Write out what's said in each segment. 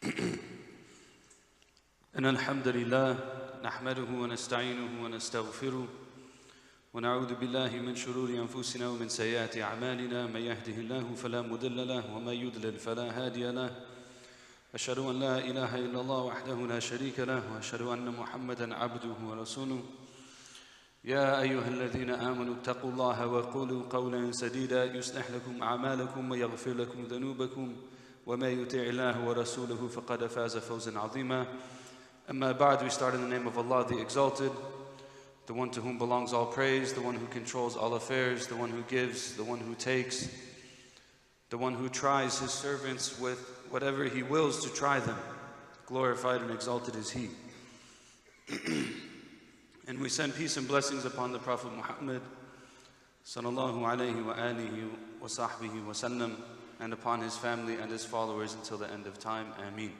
إن الحمد لله نحمده ونستعينه ونستغفره ونعوذ بالله من شرور أنفسنا ومن سيئات أعمالنا من يهده الله فلا مضل له ومن يضلل فلا هادي له أشهد أن لا إله إلا الله وحده لا شريك له وأشهد أن محمدا عبده ورسوله يا أيها الذين آمنوا اتقوا الله وقولوا قولا سديدا يصلح لكم أعمالكم ويغفر لكم ذنوبكم وما يطع الله ورسوله فقد فاز فوزا عظيما. Amma ba'd, we start in the name of Allah, the Exalted, the one to whom belongs all praise, the one who controls all affairs, the one who gives, the one who takes, the one who tries his servants with whatever he wills to try them. Glorified and exalted is he. And we send peace and blessings upon the Prophet Muhammad sallallahu alayhi wa alihi wa sahbihi wa sallam, and upon his family and his followers until the end of time. Ameen.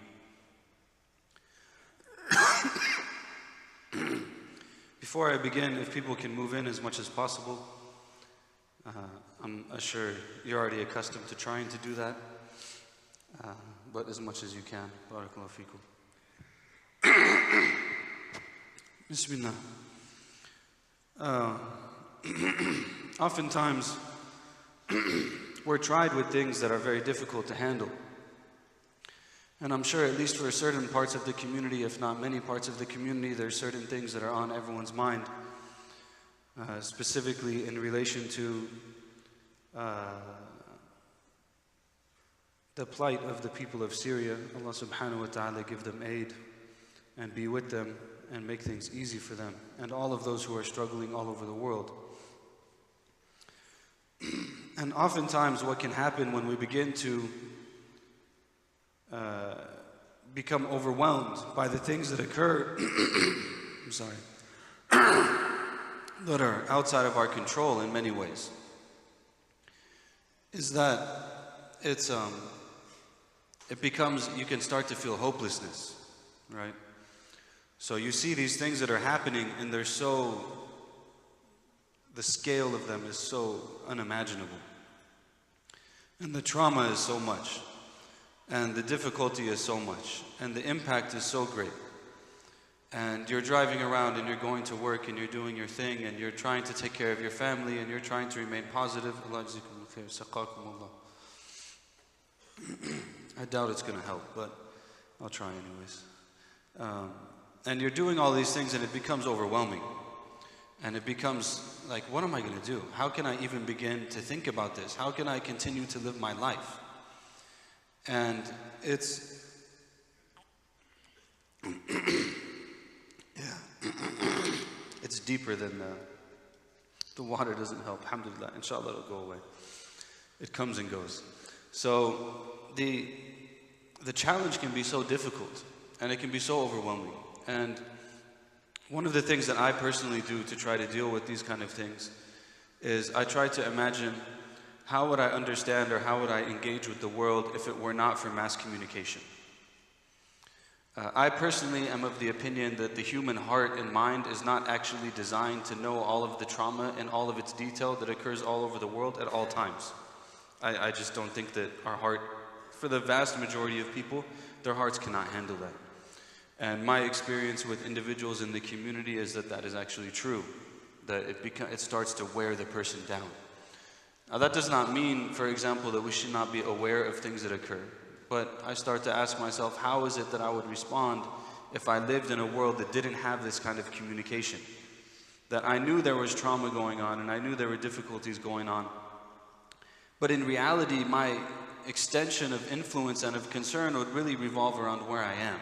Before I begin, if people can move in as much as possible, I'm sure you're already accustomed to trying to do that, but as much as you can. Barakallahu feekum. Bismillah. Oftentimes, we're tried with things that are very difficult to handle. And I'm sure at least for certain parts of the community, if not many parts of the community, there's certain things that are on everyone's mind, specifically in relation to the plight of the people of Syria. Allah subhanahu wa ta'ala give them aid and be with them and make things easy for them, and all of those who are struggling all over the world. And oftentimes what can happen when we begin to become overwhelmed by the things that occur I'm sorry that are outside of our control in many ways, is that it becomes, you can start to feel hopelessness, right? So you see these things that are happening and they're so, the scale of them is so unimaginable, and the trauma is so much, and the difficulty is so much, and the impact is so great. And you're driving around and you're going to work and you're doing your thing and you're trying to take care of your family and you're trying to remain positive. I doubt it's going to help, but I'll try anyways. And you're doing all these things and it becomes overwhelming. And it becomes like, what am I going to do? How can I even begin to think about this? How can I continue to live my life? And it's it's deeper than the water doesn't help. Alhamdulillah, inshallah it'll go away. It comes and goes. So the challenge can be so difficult and it can be so overwhelming. And one of the things that I personally do to try to deal with these kind of things is I try to imagine, how would I understand or how would I engage with the world if it were not for mass communication? I personally am of the opinion that the human heart and mind is not actually designed to know all of the trauma and all of its detail that occurs all over the world at all times. I just don't think that our heart, for the vast majority of people, their hearts cannot handle that. And my experience with individuals in the community is that that is actually true, that it starts to wear the person down. Now that does not mean, for example, that we should not be aware of things that occur. But I start to ask myself, how is it that I would respond if I lived in a world that didn't have this kind of communication? That I knew there was trauma going on and I knew there were difficulties going on. But in reality, my extension of influence and of concern would really revolve around where I am.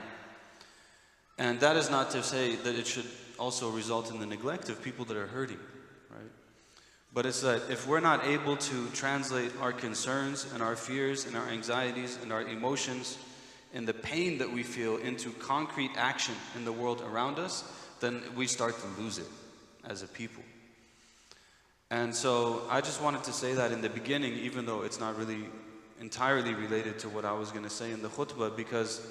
And that is not to say that it should also result in the neglect of people that are hurting, right? But it's that if we're not able to translate our concerns and our fears and our anxieties and our emotions and the pain that we feel into concrete action in the world around us, then we start to lose it as a people. And so I just wanted to say that in the beginning, even though it's not really entirely related to what I was going to say in the khutbah, because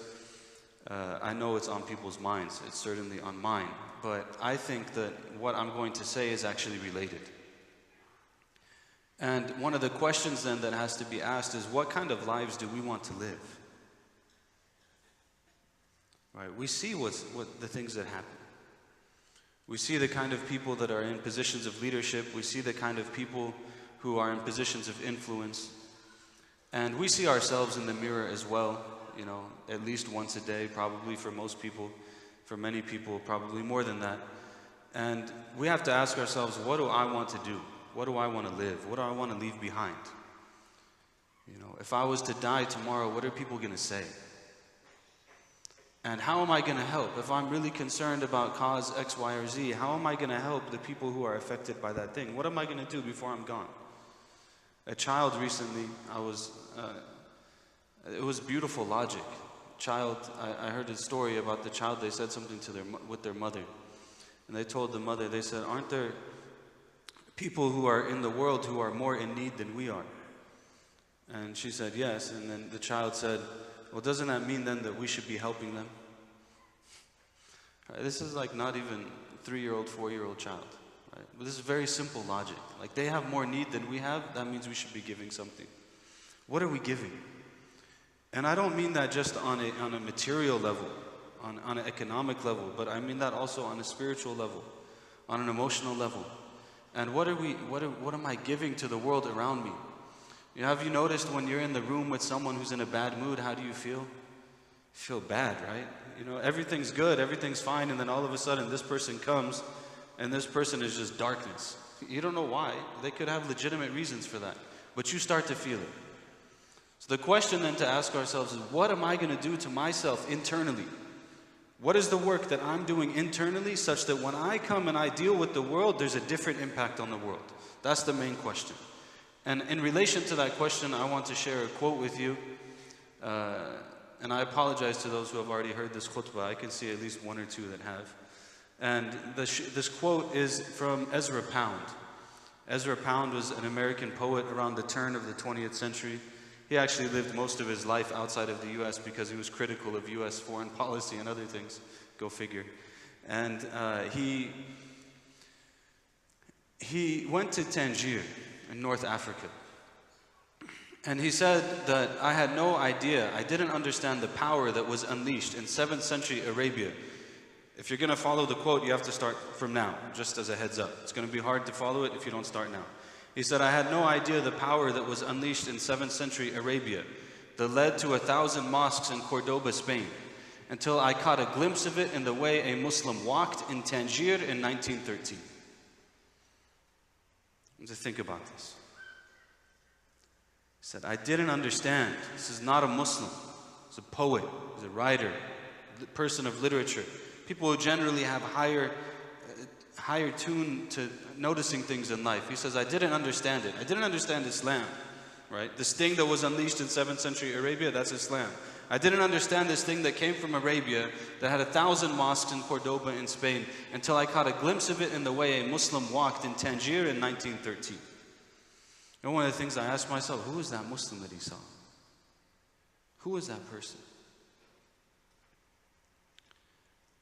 I know it's on people's minds. It's certainly on mine. But I think that what I'm going to say is actually related. And one of the questions then that has to be asked is, what kind of lives do we want to live? right? We see what the things that happen. We see the kind of people that are in positions of leadership. We see the kind of people who are in positions of influence. And we see ourselves in the mirror as well, you know, at least once a day, probably for most people. For many people, probably more than that. And we have to ask ourselves, what do I want to do? What do I want to live? What do I want to leave behind? You know, if I was to die tomorrow, what are people going to say? And how am I going to help? If I'm really concerned about cause X, Y, or Z, how am I going to help the people who are affected by that thing? What am I going to do before I'm gone? A child recently, it was beautiful logic. I heard a story about the child. They said something to with their mother. And they told the mother, they said, aren't there people who are in the world who are more in need than we are? And she said, yes. And then the child said, well, doesn't that mean then that we should be helping them? Right, this is like not even a 3-year-old, 4-year-old child. Right? But this is very simple logic. Like they have more need than we have, that means we should be giving something. What are we giving? And I don't mean that just on a material level, on an economic level, but I mean that also on a spiritual level, on an emotional level. And what am I giving to the world around me? Have you noticed when you're in the room with someone who's in a bad mood, how do you feel? You feel bad, right? You know, everything's good, everything's fine, and then all of a sudden this person comes, and this person is just darkness. You don't know why. They could have legitimate reasons for that, but you start to feel it. So the question then to ask ourselves is, what am I going to do to myself internally? What is the work that I'm doing internally such that when I come and I deal with the world, there's a different impact on the world? That's the main question. And in relation to that question, I want to share a quote with you. And I apologize to those who have already heard this khutbah. I can see at least one or two that have. And this quote is from Ezra Pound. Ezra Pound was an American poet around the turn of the 20th century. He actually lived most of his life outside of the U.S. because he was critical of U.S. foreign policy and other things. Go figure. And he went to Tangier in North Africa. And he said that I had no idea, I didn't understand the power that was unleashed in 7th century Arabia. If you're going to follow the quote, you have to start from now, just as a heads up. It's going to be hard to follow it if you don't start now. He said, I had no idea the power that was unleashed in 7th century Arabia that led to 1,000 mosques in Cordoba, Spain, until I caught a glimpse of it in the way a Muslim walked in Tangier in 1913. To think about this. He said, I didn't understand. This is not a Muslim. He's a poet, he's a writer, a person of literature. People who generally have higher tune to noticing things in life. He says, I didn't understand it. I didn't understand Islam, right? This thing that was unleashed in 7th century Arabia, that's Islam. I didn't understand this thing that came from Arabia that had 1,000 mosques in Cordoba in Spain until I caught a glimpse of it in the way a Muslim walked in Tangier in 1913. And one of the things I asked myself, who is that Muslim that he saw? Who is that person?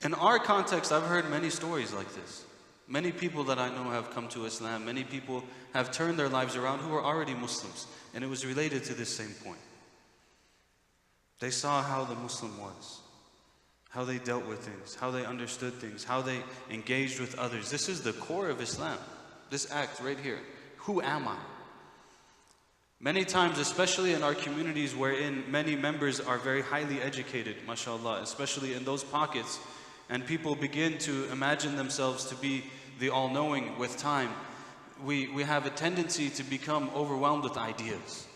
In our context, I've heard many stories like this. Many people that I know have come to Islam. Many people have turned their lives around who were already Muslims. And it was related to this same point. They saw how the Muslim was, how they dealt with things, how they understood things, how they engaged with others. This is the core of Islam, this act right here. Who am I? Many times, especially in our communities wherein many members are very highly educated, mashallah, especially in those pockets, and people begin to imagine themselves to be the all-knowing with time, we have a tendency to become overwhelmed with ideas.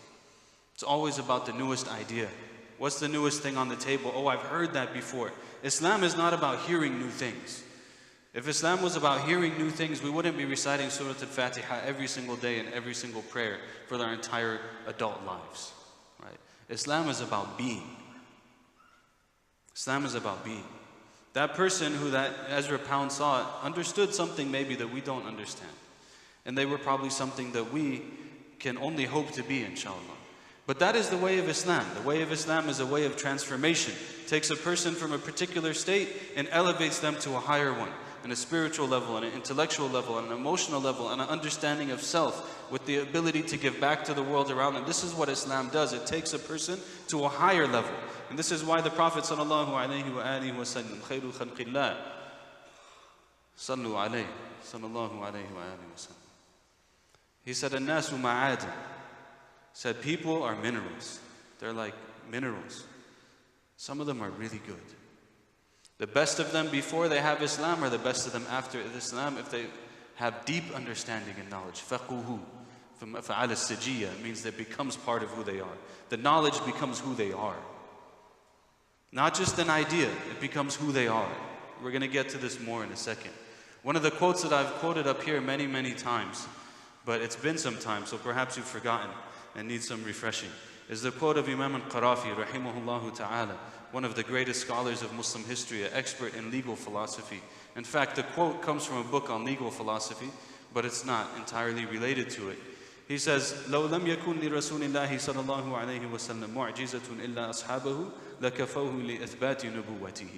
It's always about the newest idea. What's the newest thing on the table? Oh, I've heard that before. Islam is not about hearing new things. If Islam was about hearing new things, we wouldn't be reciting Surah Al-Fatiha every single day and every single prayer for our entire adult lives. Right? Islam is about being. Islam is about being. That person who that Ezra Pound saw understood something maybe that we don't understand. And they were probably something that we can only hope to be, inshallah. But that is the way of Islam. The way of Islam is a way of transformation. It takes a person from a particular state and elevates them to a higher one. and a spiritual level, and an intellectual level, and an emotional level, and an understanding of self, with the ability to give back to the world around them. This is what Islam does. It takes a person to a higher level. And this is why the Prophet sallallahu alaihi wasallam, khairul khalqillah, sallu alayhi, sallallahu alayhi wa sallam. He said, "An-nasu ma'adan." Said, people are minerals. They're like minerals. Some of them are really good. The best of them before they have Islam are the best of them after Islam if they have deep understanding and knowledge. فَقُهُ فَعَلَى السِّجِيَّةِ means that it becomes part of who they are. The knowledge becomes who they are. Not just an idea, it becomes who they are. We're going to get to this more in a second. One of the quotes that I've quoted up here many, many times, but it's been some time, so perhaps you've forgotten and need some refreshing, is the quote of Imam al-Qarafi, rahimahullah ta'ala, one of the greatest scholars of Muslim history, an expert in legal philosophy. In fact, the quote comes from a book on legal philosophy, but it's not entirely related to it. He says, لَوْ لَمْ يَكُنْ لِرَسُولِ اللَّهِ صَلَى اللَّهُ عَلَيْهِ وَسَلَّمْ مُعْجِزَةٌ إِلَّا أَصْحَابَهُ لَكَفَوْهُ لِإِثْبَاتِ نُبُوَّتِهِ.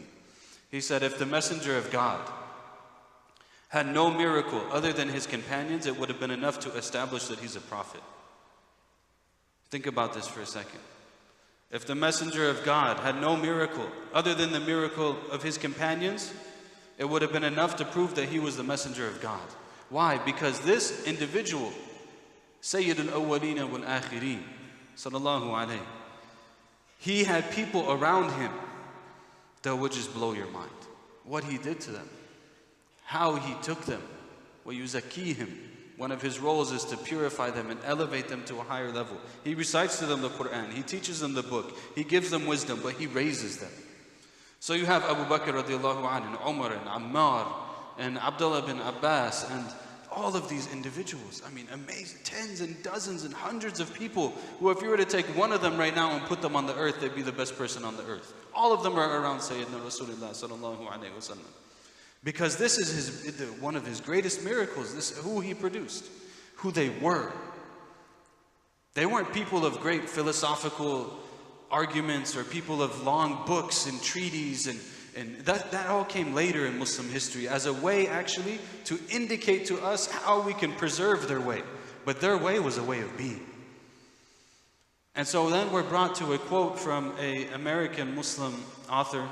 He said, if the messenger of God had no miracle other than his companions, it would have been enough to establish that he's a prophet. Think about this for a second. If the messenger of God had no miracle other than the miracle of his companions, it would have been enough to prove that he was the messenger of God. Why? Because this individual, Sayyid al-Awwaleen wal-Akhirin, sallallahu alayhi, he had people around him that would just blow your mind. What he did to them, how he took them, وَيُزَكِّيهِمْ. One of his roles is to purify them and elevate them to a higher level. He recites to them the Quran, he teaches them the book, he gives them wisdom, but he raises them. So you have Abu Bakr radiallahu anhu, and Umar, and Ammar, and Abdullah bin Abbas, and all of these individuals. I mean, amazing, tens and dozens and hundreds of people who, if you were to take one of them right now and put them on the earth, they'd be the best person on the earth. All of them are around Sayyidina Rasulullah sallallahu alayhi wa sallam. Because this is one of his greatest miracles, this who he produced, who they were. They weren't people of great philosophical arguments or people of long books and treaties, and that all came later in Muslim history as a way actually to indicate to us how we can preserve their way. But their way was a way of being. And so then we're brought to a quote from an American Muslim author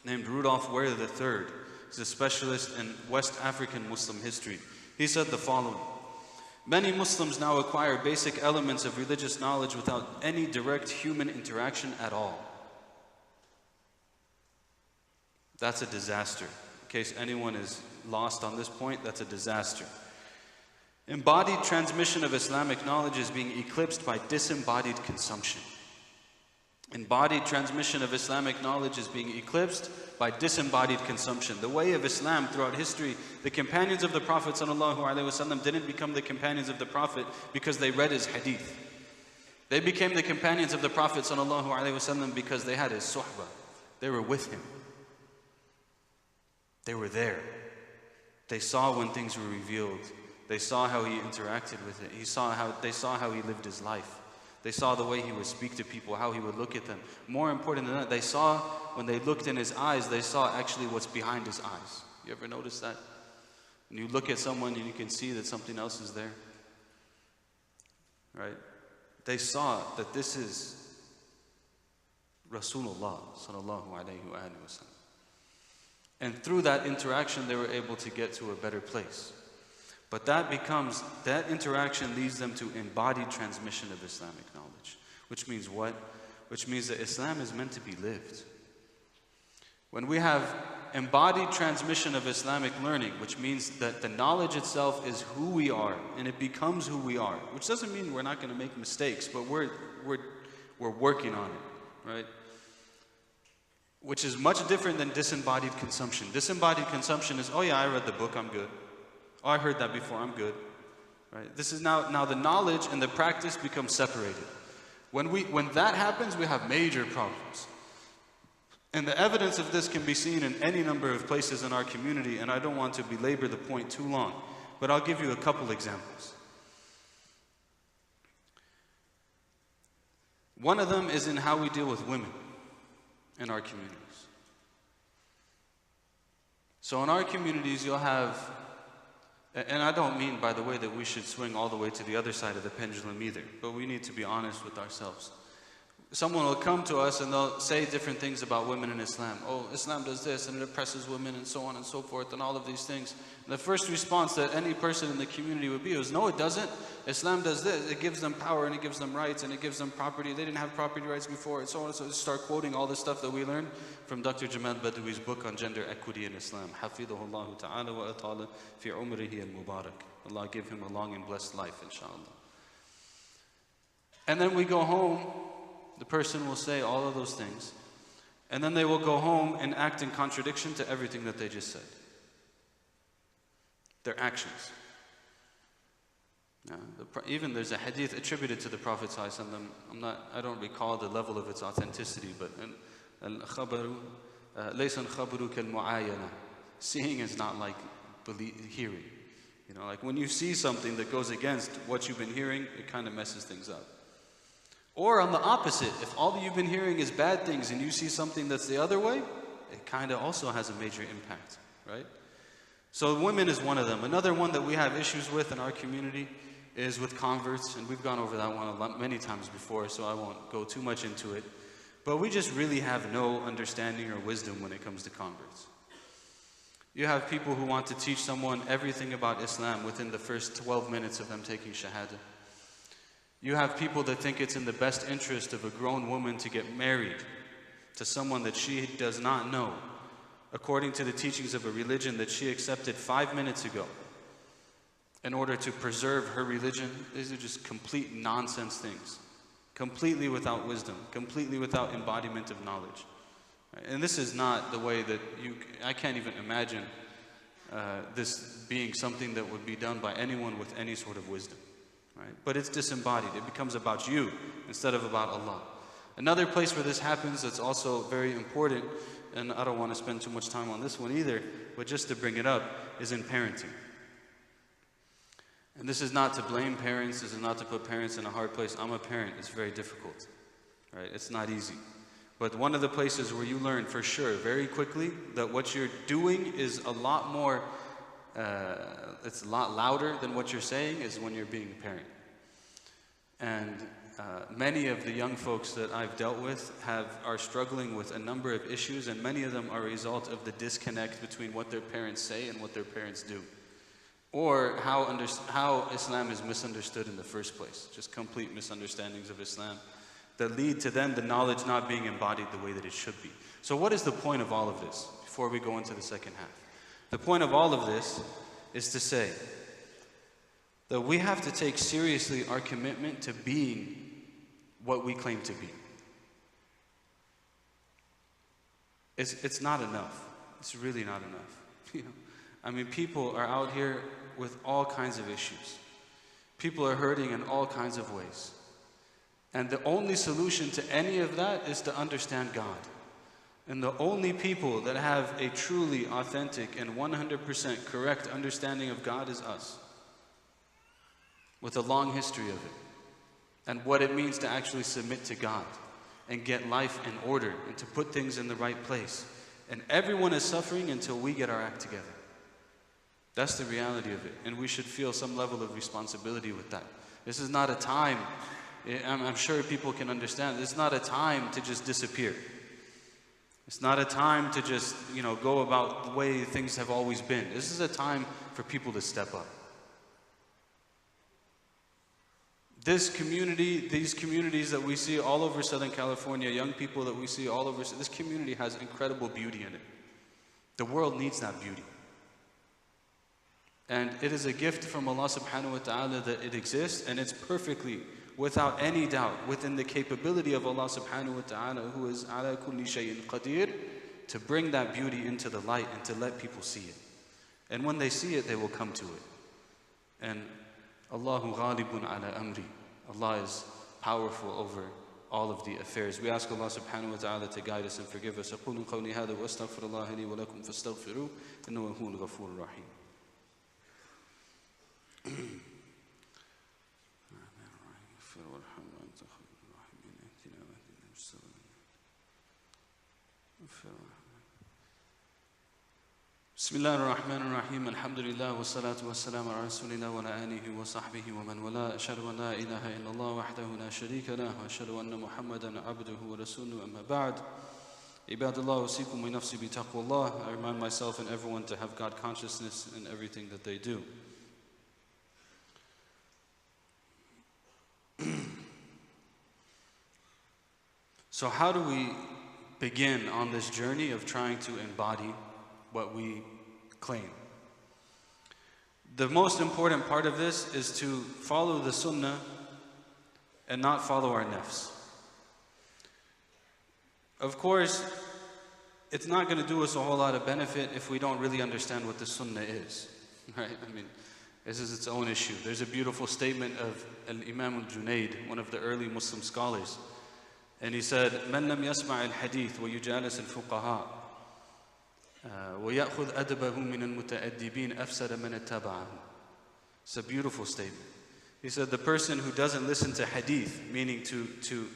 named Rudolf Ware III. He's a specialist in West African Muslim history. He said the following: many Muslims now acquire basic elements of religious knowledge without any direct human interaction at all. That's a disaster. In case anyone is lost on this point, that's a disaster. Embodied transmission of Islamic knowledge is being eclipsed by disembodied consumption. Embodied transmission of Islamic knowledge is being eclipsed by disembodied consumption. The way of Islam throughout history, the companions of the Prophet ﷺ didn't become the companions of the Prophet because they read his hadith. They became the companions of the Prophet ﷺ because they had his suhbah. They were with him. They were there. They saw when things were revealed. They saw how he interacted with it. They saw how he lived his life. They saw the way he would speak to people, how he would look at them. More important than that, they saw, when they looked in his eyes, they saw actually what's behind his eyes. You ever notice that? When you look at someone and you can see that something else is there. Right? They saw that this is Rasulullah sallallahu alayhi wa sallam. And through that interaction, they were able to get to a better place. But that interaction leads them to embodied transmission of Islamic knowledge. Which means what? Which means that Islam is meant to be lived. When we have embodied transmission of Islamic learning, which means that the knowledge itself is who we are, and it becomes who we are. Which doesn't mean we're not going to make mistakes, but we're working on it, right? Which is much different than disembodied consumption. Disembodied consumption is, oh yeah, I read the book, I'm good. Oh, I heard that before, I'm good. Right? This is now the knowledge and the practice become separated. When that happens, we have major problems. And the evidence of this can be seen in any number of places in our community, and I don't want to belabor the point too long, but I'll give you a couple examples. One of them is in how we deal with women in our communities. So in our communities, you'll have, and I don't mean, by the way, that we should swing all the way to the other side of the pendulum either, but we need to be honest with ourselves. Someone will come to us and they'll say different things about women in Islam. Oh, Islam does this and it oppresses women and so on and so forth and all of these things. And the first response that any person in the community would be is, no, it doesn't. Islam does this. It gives them power and it gives them rights and it gives them property. They didn't have property rights before and so on and so on. Start quoting all the stuff that we learned from Dr. Jamaal Badawi's book on gender equity in Islam. Hafidhahullahu ta'ala wa atala fi umrihi al-mubarak. Allah give him a long and blessed life, inshallah. And then we go home. The person will say all of those things, and then they will go home and act in contradiction to everything that they just said. Their actions. Even there's a hadith attributed to the Prophet ﷺ. I don't recall the level of its authenticity, but seeing is not like hearing. You know, like when you see something that goes against what you've been hearing, it kind of messes things up. Or on the opposite, if all you've been hearing is bad things and you see something that's the other way, it kind of also has a major impact, right? So women is one of them. Another one that we have issues with in our community is with converts, and we've gone over that one many times before, so I won't go too much into it. But we just really have no understanding or wisdom when it comes to converts. You have people who want to teach someone everything about Islam within the first 12 minutes of them taking Shahada. You have people that think it's in the best interest of a grown woman to get married to someone that she does not know, according to the teachings of a religion that she accepted 5 minutes ago, in order to preserve her religion. These are just complete nonsense things, completely without wisdom, completely without embodiment of knowledge. And this is not the way that I can't even imagine this being something that would be done by anyone with any sort of wisdom. Right? But it's disembodied. It becomes about you instead of about Allah. Another place where this happens that's also very important, and I don't want to spend too much time on this one either, but just to bring it up, is in parenting. And this is not to blame parents, this is not to put parents in a hard place. I'm a parent, it's very difficult. Right? It's not easy. But one of the places where you learn for sure, very quickly, that what you're doing is a lot more it's a lot louder than what you're saying is when you're being a parent. And many of the young folks that I've dealt with are struggling with a number of issues, and many of them are a result of the disconnect between what their parents say and what their parents do. Or how Islam is misunderstood in the first place. Just complete misunderstandings of Islam that lead to then the knowledge not being embodied the way that it should be. So what is the point of all of this before we go into the second half? The point of all of this is to say that we have to take seriously our commitment to being what we claim to be. It's not enough. It's really not enough. You know? I mean, people are out here with all kinds of issues. People are hurting in all kinds of ways. And the only solution to any of that is to understand God. And the only people that have a truly authentic and 100% correct understanding of God is us, with a long history of it, and what it means to actually submit to God and get life in order and to put things in the right place. And everyone is suffering until we get our act together. That's the reality of it, and we should feel some level of responsibility with that. This is not a time, I'm sure people can understand, it's not a time to just disappear. It's not a time to just, go about the way things have always been. This is a time for people to step up. This community, these communities that we see all over Southern California, young people that we see all over, this community has incredible beauty in it. The world needs that beauty. And it is a gift from Allah subhanahu wa ta'ala that it exists, and it's perfectly, without any doubt, within the capability of Allah subhanahu wa ta'ala, who is ala kulli shay'in qadir, to bring that beauty into the light and to let people see it. And when they see it, they will come to it. And Allahu ghalibun ala amri. Allah is powerful over all of the affairs. We ask Allah subhanahu wa ta'ala to guide us and forgive us. أقول قولي هذا وأستغفر الله لي ولكم فاستغفروه إنه هو الغفور الرحيم. Bismillah ar-Rahman ar-Rahim, alhamdulillah, wa salatu wa salam ala rasulillah wa ala alihi wa sahbihi wa man wala, ashhadu an la ilaha illallah wahdahu la sharika lah, wa ashhadu anna Muhammadan abduhu wa rasuluhu, amma ba'd. Ibadallah, usikum wa nafsi bi taqwallah. I remind myself and everyone to have God consciousness in everything that they do. So how do we begin on this journey of trying to embody what we claim? The most important part of this is to follow the sunnah and not follow our nafs. Of course, it's not going to do us a whole lot of benefit if we don't really understand what the sunnah is, right? I mean, this is its own issue. There's a beautiful statement of Imam al-Junayd, one of the early Muslim scholars. And he said, "Man lam yasma' al-hadith wa yujalis al-fuqaha wa ya'khudh adabahu min al-muta'addibin afsada man ittaba'ahu." It's a beautiful statement. He said, the person who doesn't listen to hadith, meaning to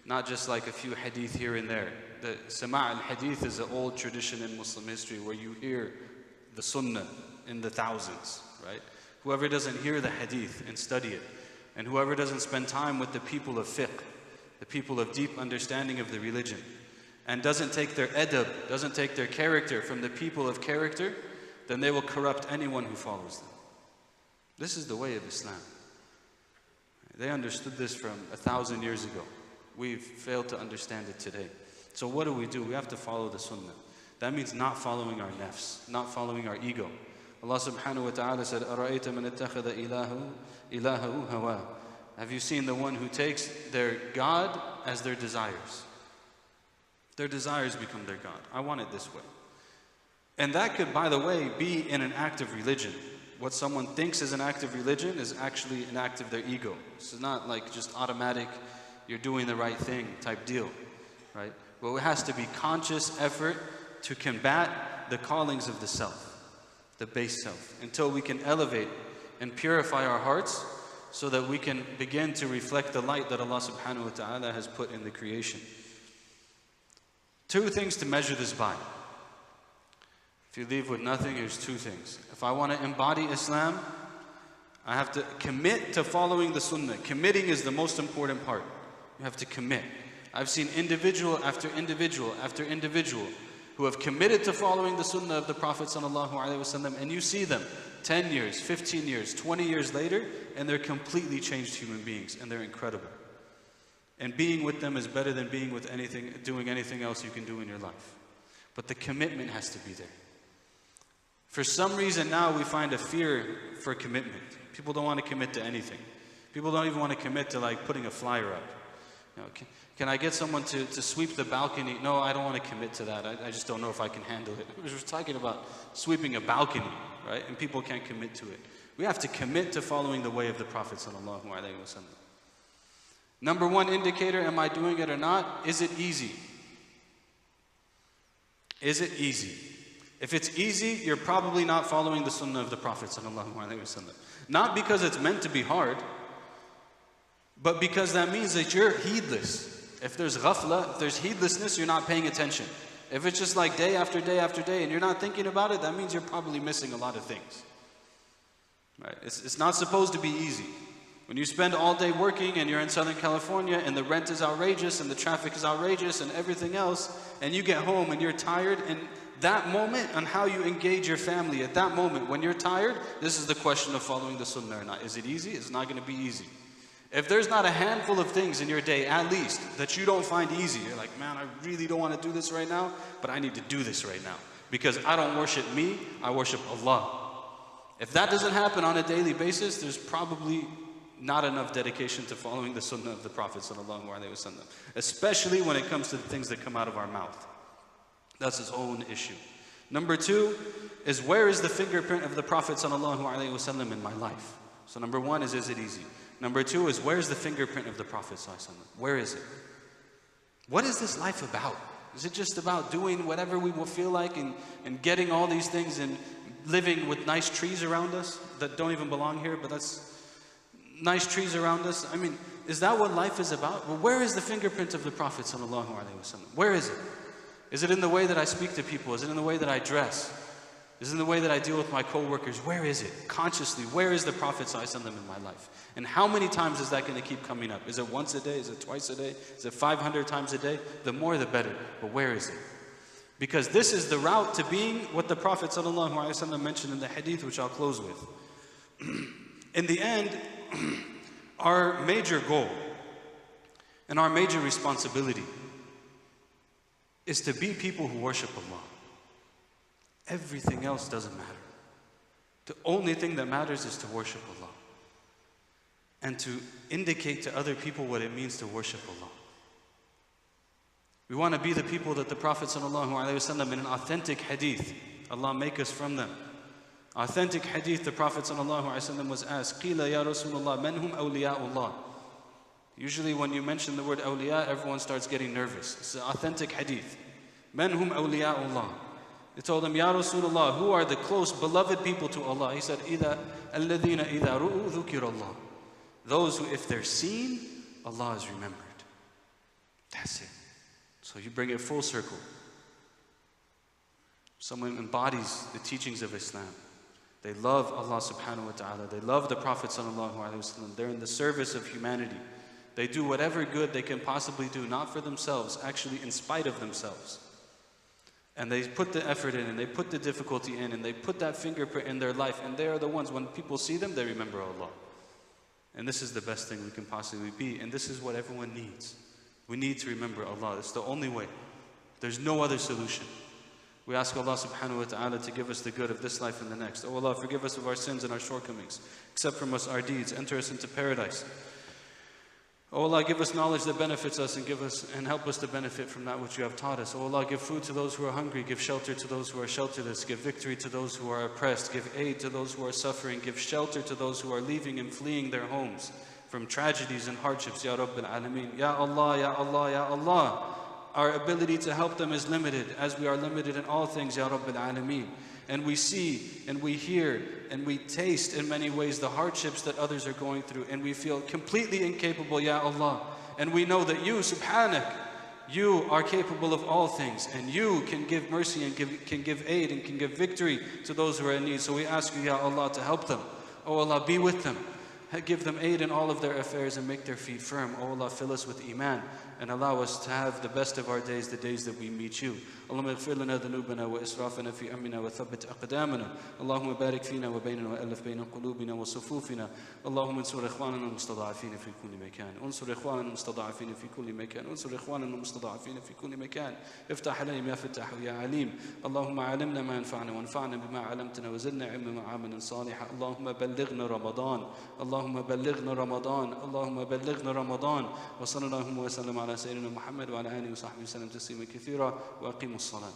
not just like a few hadith here and there. The sama' al-hadith is an old tradition in Muslim history where you hear the sunnah in the thousands, right? Whoever doesn't hear the hadith and study it, and whoever doesn't spend time with the people of fiqh, the people of deep understanding of the religion, and doesn't take their adab, doesn't take their character from the people of character, then they will corrupt anyone who follows them. This is the way of Islam. They understood this from 1,000 years ago. We've failed to understand it today. So what do? We have to follow the sunnah. That means not following our nafs, not following our ego. Allah subhanahu wa ta'ala said, أَرَأَيْتَ مَنِ اتَّخَذَ إِلَهَهُ هَوَاهُ. Have you seen the one who takes their God as their desires? Their desires become their God. I want it this way. And that could, by the way, be in an act of religion. What someone thinks is an act of religion is actually an act of their ego. This is not like just automatic, you're doing the right thing type deal, right? Well, it has to be conscious effort to combat the callings of the self, the base self, until we can elevate and purify our hearts so that we can begin to reflect the light that Allah subhanahu wa ta'ala has put in the creation. Two things to measure this by. If you leave with nothing, here's two things. If I want to embody Islam, I have to commit to following the sunnah. Committing is the most important part. You have to commit. I've seen individual after individual after individual who have committed to following the sunnah of the Prophet ﷺ, and you see them 10 years, 15 years, 20 years later, and they're completely changed human beings, and they're incredible. And being with them is better than being with anything, doing anything else you can do in your life. But the commitment has to be there. For some reason now we find a fear for commitment. People don't want to commit to anything. People don't even want to commit to like putting a flyer up. You know, can I get someone to sweep the balcony? No, I don't want to commit to that. I just don't know if I can handle it. We're talking about sweeping a balcony, right? And people can't commit to it. We have to commit to following the way of the Prophet sallallahu alaihi wasallam. Number one indicator, am I doing it or not? Is it easy? Is it easy? If it's easy, you're probably not following the sunnah of the Prophet sallallahu alaihi wasallam. Not because it's meant to be hard, but because that means that you're heedless. If there's ghafla, if there's heedlessness, you're not paying attention. If it's just like day after day after day and you're not thinking about it, that means you're probably missing a lot of things. Right? It's not supposed to be easy. When you spend all day working and you're in Southern California and the rent is outrageous and the traffic is outrageous and everything else, and you get home and you're tired, and that moment on how you engage your family at that moment when you're tired, this is the question of following the sunnah or not. Is it easy? It's not going to be easy. If there's not a handful of things in your day, at least, that you don't find easy, you're like, man, I really don't want to do this right now, but I need to do this right now. Because I don't worship me, I worship Allah. If that doesn't happen on a daily basis, there's probably not enough dedication to following the sunnah of the Prophet sallallahu alaihi wasallam, especially when it comes to the things that come out of our mouth. That's his own issue. Number two is, where is the fingerprint of the Prophet sallallahu alaihi wasallam in my life? So number one is it easy? Number two is, where's the fingerprint of the Prophet sallallahu alaihi wasallam? Where is it? What is this life about? Is it just about doing whatever we will feel like and getting all these things and living with nice trees around us that don't even belong here, but that's nice trees around us? I mean, is that what life is about? Well, where is the fingerprint of the Prophet sallallahu alaihi wasallam? Where is it? Is it in the way that I speak to people? Is it in the way that I dress? This is the way that I deal with my co-workers. Where is it? Consciously, where is the Prophet ﷺ in my life? And how many times is that going to keep coming up? Is it once a day? Is it twice a day? Is it 500 times a day? The more the better. But where is it? Because this is the route to being what the Prophet ﷺ mentioned in the hadith, which I'll close with. In the end, our major goal and our major responsibility is to be people who worship Allah. Everything else doesn't matter. The only thing that matters is to worship Allah and to indicate to other people what it means to worship Allah. We want to be the people that the Prophet ﷺ in an authentic hadith, Allah make us from them. Authentic hadith, the Prophet ﷺ was asked, قِيلَ يَا رَسُولَ اللَّهِ مَنْ هُمْ أَوْلِيَاءُ اللَّهِ. Usually when you mention the word awliya, everyone starts getting nervous. It's an authentic hadith. مَنْ هُمْ أَوْلِيَاءُ اللَّهِ. They told him, Ya Rasulullah, who are the close, beloved people to Allah? He said, الَّذِينَ إِذَا رُؤُوا ذُكِرَ اللَّهِ. Those who, if they're seen, Allah is remembered. That's it. So you bring it full circle. Someone embodies the teachings of Islam. They love Allah subhanahu wa ta'ala. They love the Prophet sallallahu alaihi wasallam. They're in the service of humanity. They do whatever good they can possibly do, not for themselves, actually in spite of themselves. And they put the effort in, and they put the difficulty in, and they put that fingerprint in their life, and they are the ones, when people see them, they remember Allah. And this is the best thing we can possibly be, and this is what everyone needs. We need to remember Allah. It's the only way. There's no other solution. We ask Allah subhanahu wa ta'ala to give us the good of this life and the next. Oh Allah, forgive us of our sins and our shortcomings. Accept from us our deeds. Enter us into paradise. Oh Allah, give us knowledge that benefits us and help us to benefit from that which you have taught us. Oh Allah, give food to those who are hungry, give shelter to those who are shelterless, give victory to those who are oppressed, give aid to those who are suffering, give shelter to those who are leaving and fleeing their homes from tragedies and hardships, Ya Rabbil Alameen. Ya Allah, Ya Allah, Ya Allah. Our ability to help them is limited, as we are limited in all things, Ya Rabbil Alameen. And we see, and we hear, and we taste in many ways the hardships that others are going through, and we feel completely incapable, Ya Allah. And we know that you, Subhanak, you are capable of all things, and you can give mercy and can give aid and can give victory to those who are in need. So we ask you, Ya Allah, to help them. Oh Allah, be with them. Give them aid in all of their affairs and make their feet firm. Oh Allah, fill us with iman and allow us to have the best of our days, the days that we meet you. Allahumma ighfir lana dhunubana wa israfana fi amrina wa thabbit aqdamana. Allahumma barik fina wa baynana wa alif bayna qulubina wa sufufina. Allahumma ansur ikhwanana al-mustada'afina fi kulli makan. Ansur ikhwanana al-mustada'afina fi kulli makan. Ansur ikhwanana al-mustada'afina fi kulli makan. Iftah alayhim ya fattah ya alim. Allahumma alimna ma yanfa'na wa anfa'na bima 'allamtana wa zidna 'ilman wa 'amalan salihan. Allahumma ballighna Ramadan. اللهم بلغنا رمضان اللهم بلغنا رمضان وصلى الله وسلم على سيدنا محمد وعلى آله وصحبه وسلم تسليما كثيرا وأقيموا الصلاة.